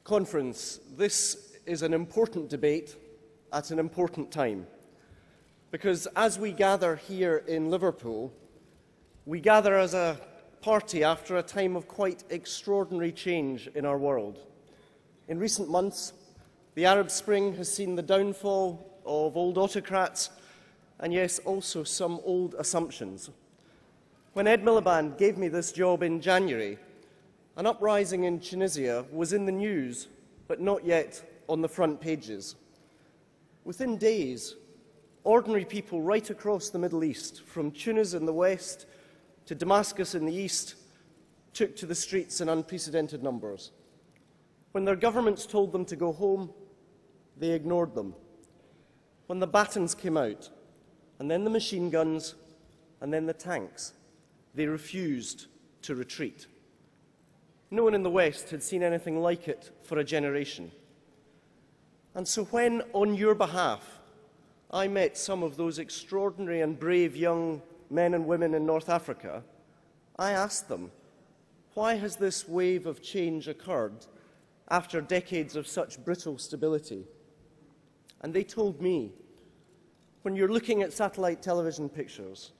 Conference, this is an important debate at an important time, because as we gather here in Liverpool, we gather as a party after a time of quite extraordinary change in our world. In recent months, the Arab Spring has seen the downfall of old autocrats and, yes, also some old assumptions. When Ed Miliband gave me this job in January, an uprising in Tunisia was in the news, but not yet on the front pages. Within days, ordinary people right across the Middle East, from Tunis in the west to Damascus in the east, took to the streets in unprecedented numbers. When their governments told them to go home, they ignored them. When the batons came out, and then the machine guns, and then the tanks, they refused to retreat. No one in the West had seen anything like it for a generation. And so when, on your behalf, I met some of those extraordinary and brave young men and women in North Africa, I asked them, why has this wave of change occurred after decades of such brutal stability? And they told me, when you're looking at satellite television pictures,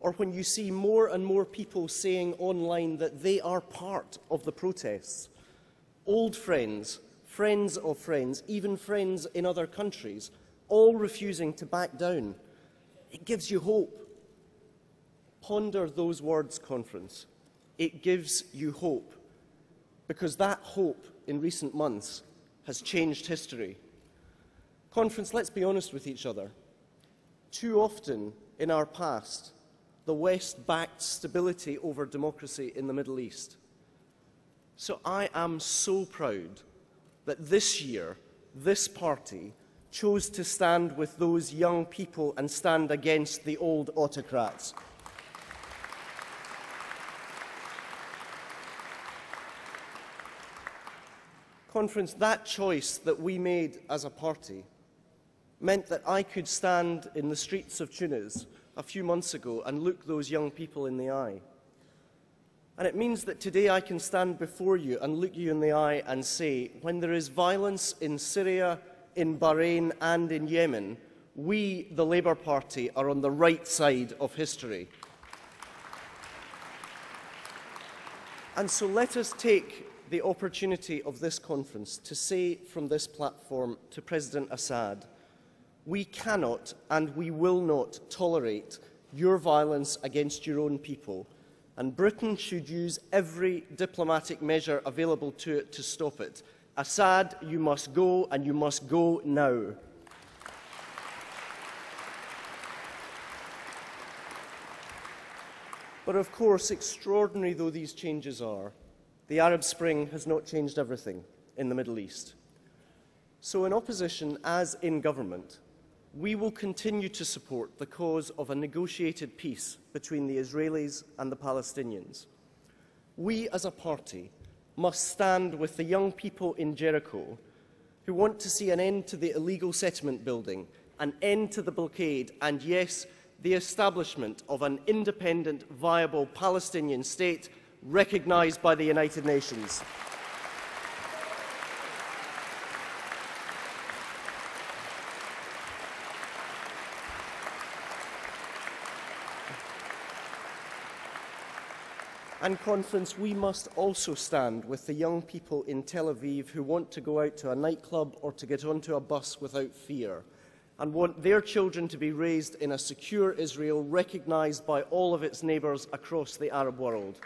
or when you see more and more people saying online that they are part of the protests, old friends, friends of friends, even friends in other countries, all refusing to back down, it gives you hope. Ponder those words, Conference. It gives you hope, because that hope in recent months has changed history. Conference, let's be honest with each other. Too often in our past, the West backed stability over democracy in the Middle East. So I am so proud that this year, this party chose to stand with those young people and stand against the old autocrats. Conference, that choice that we made as a party meant that I could stand in the streets of Tunis a few months ago and look those young people in the eye. And it means that today I can stand before you and look you in the eye and say, when there is violence in Syria, in Bahrain and in Yemen, we, the Labour Party, are on the right side of history. And so let us take the opportunity of this conference to say from this platform to President Assad, we cannot and we will not tolerate your violence against your own people, and Britain should use every diplomatic measure available to it to stop it. Assad, you must go, and you must go now. But of course, extraordinary though these changes are, the Arab Spring has not changed everything in the Middle East. So in opposition, as in government, we will continue to support the cause of a negotiated peace between the Israelis and the Palestinians. We, as a party, must stand with the young people in Jericho who want to see an end to the illegal settlement building, an end to the blockade, and yes, the establishment of an independent, viable Palestinian state recognised by the United Nations. And Conference, we must also stand with the young people in Tel Aviv who want to go out to a nightclub or to get onto a bus without fear, and want their children to be raised in a secure Israel recognised by all of its neighbours across the Arab world.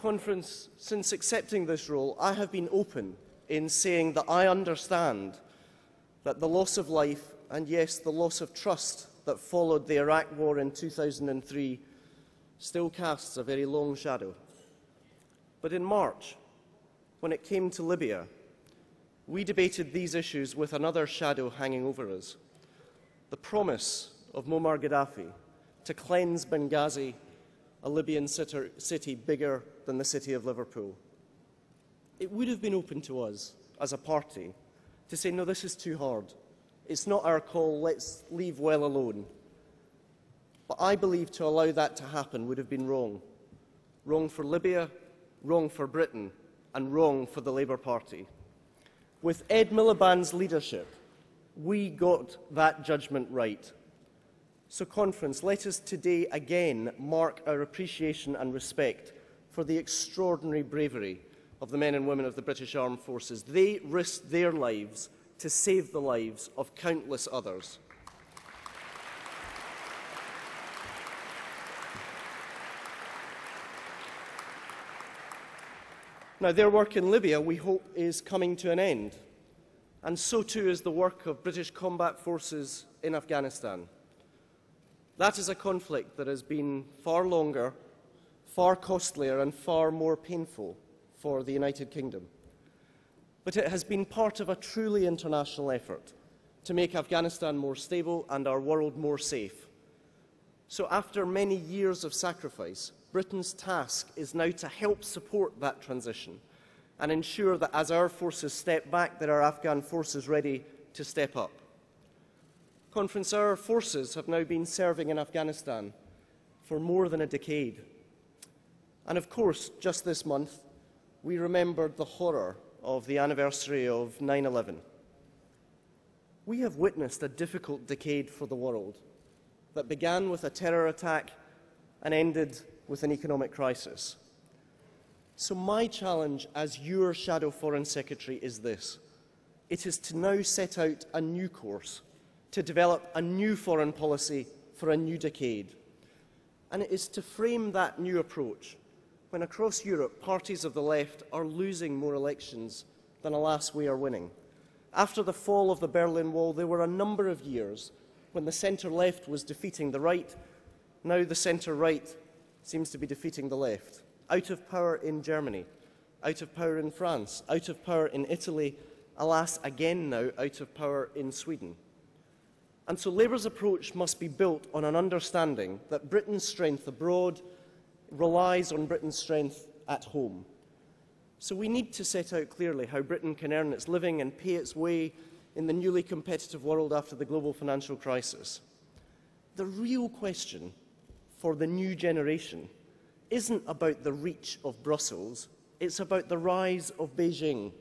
Conference, since accepting this role, I have been open in saying that I understand that the loss of life and, yes, the loss of trust that followed the Iraq War in 2003 still casts a very long shadow. But in March, when it came to Libya, we debated these issues with another shadow hanging over us: the promise of Muammar Gaddafi to cleanse Benghazi, a Libyan city bigger than the city of Liverpool. It would have been open to us as a party to say, no, this is too hard. It's not our call, let's leave well alone. But I believe to allow that to happen would have been wrong. Wrong for Libya, wrong for Britain, and wrong for the Labour Party. With Ed Miliband's leadership, we got that judgment right. So, Conference, let us today again mark our appreciation and respect for the extraordinary bravery of the men and women of the British Armed Forces. They risked their lives to save the lives of countless others. Now, their work in Libya, we hope, is coming to an end, and so too is the work of British combat forces in Afghanistan. That is a conflict that has been far longer, far costlier and far more painful for the United Kingdom. But it has been part of a truly international effort to make Afghanistan more stable and our world more safe. So after many years of sacrifice, Britain's task is now to help support that transition and ensure that as our forces step back, there are Afghan forces ready to step up. Conference, our forces have now been serving in Afghanistan for more than a decade. And of course, just this month, we remembered the horror of the anniversary of 9/11. We have witnessed a difficult decade for the world that began with a terror attack and ended with an economic crisis. So my challenge as your Shadow Foreign Secretary is this. It is to now set out a new course, to develop a new foreign policy for a new decade. And it is to frame that new approach when across Europe parties of the left are losing more elections than, alas, we are winning. After the fall of the Berlin Wall, there were a number of years when the centre-left was defeating the right. Now the centre-right seems to be defeating the left. Out of power in Germany, out of power in France, out of power in Italy, alas, again now out of power in Sweden. And so Labour's approach must be built on an understanding that Britain's strength abroad relies on Britain's strength at home. So we need to set out clearly how Britain can earn its living and pay its way in the newly competitive world after the global financial crisis. The real question for the new generation isn't about the reach of Brussels, it's about the rise of Beijing.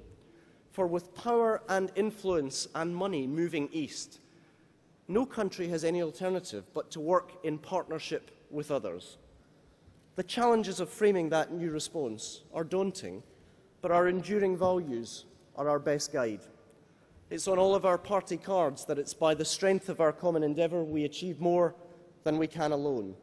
For with power and influence and money moving east, no country has any alternative but to work in partnership with others. The challenges of framing that new response are daunting, but our enduring values are our best guide. It's on all of our party cards that it's by the strength of our common endeavour we achieve more than we can alone.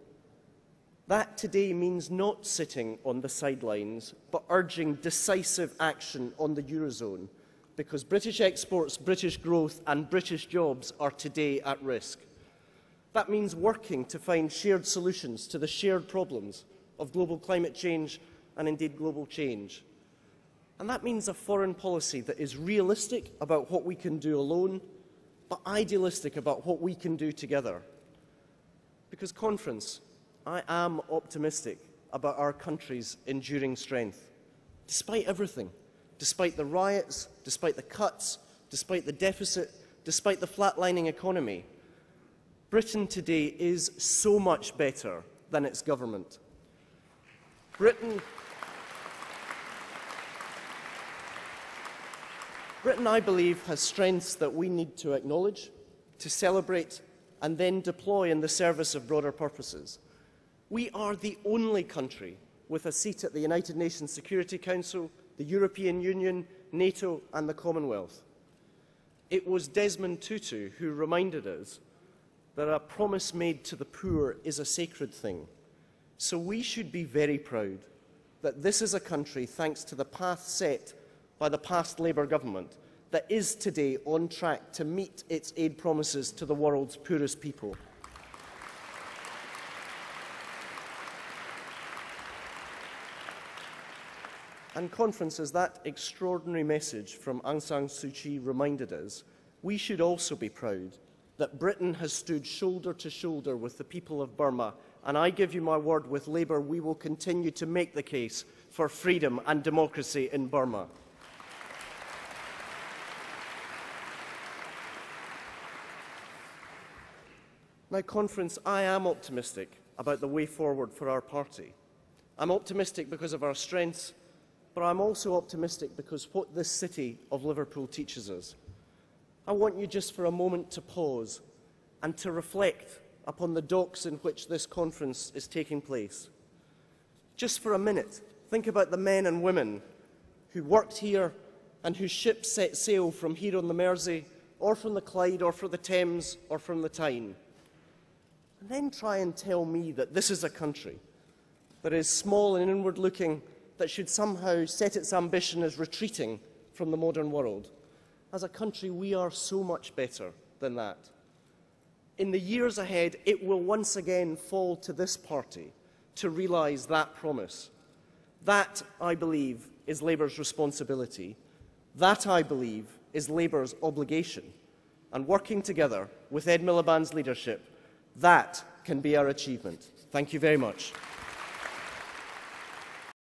That today means not sitting on the sidelines, but urging decisive action on the Eurozone, because British exports, British growth and British jobs are today at risk. That means working to find shared solutions to the shared problems of global climate change and indeed global change. And that means a foreign policy that is realistic about what we can do alone, but idealistic about what we can do together. Because, Conference, I am optimistic about our country's enduring strength. Despite everything, despite the riots, despite the cuts, despite the deficit, despite the flatlining economy, Britain today is so much better than its government. Britain, I believe, has strengths that we need to acknowledge, to celebrate, and then deploy in the service of broader purposes. We are the only country with a seat at the United Nations Security Council, the European Union, NATO, and the Commonwealth. It was Desmond Tutu who reminded us that a promise made to the poor is a sacred thing. So we should be very proud that this is a country, thanks to the path set by the past Labour government, that is today on track to meet its aid promises to the world's poorest people. And, Conference, as that extraordinary message from Aung San Suu Kyi reminded us, we should also be proud that Britain has stood shoulder to shoulder with the people of Burma, and I give you my word, with Labour we will continue to make the case for freedom and democracy in Burma. Now, conference, I am optimistic about the way forward for our party. I'm optimistic because of our strengths, but I'm also optimistic because what this city of Liverpool teaches us. I want you just for a moment to pause and to reflect upon the docks in which this conference is taking place. Just for a minute, think about the men and women who worked here and whose ships set sail from here on the Mersey, or from the Clyde, or from the Thames, or from the Tyne. And then try and tell me that this is a country that is small and inward-looking, that should somehow set its ambition as retreating from the modern world. As a country, we are so much better than that. In the years ahead, it will once again fall to this party to realise that promise. That, I believe, is Labour's responsibility. That, I believe, is Labour's obligation. And working together with Ed Miliband's leadership, that can be our achievement. Thank you very much.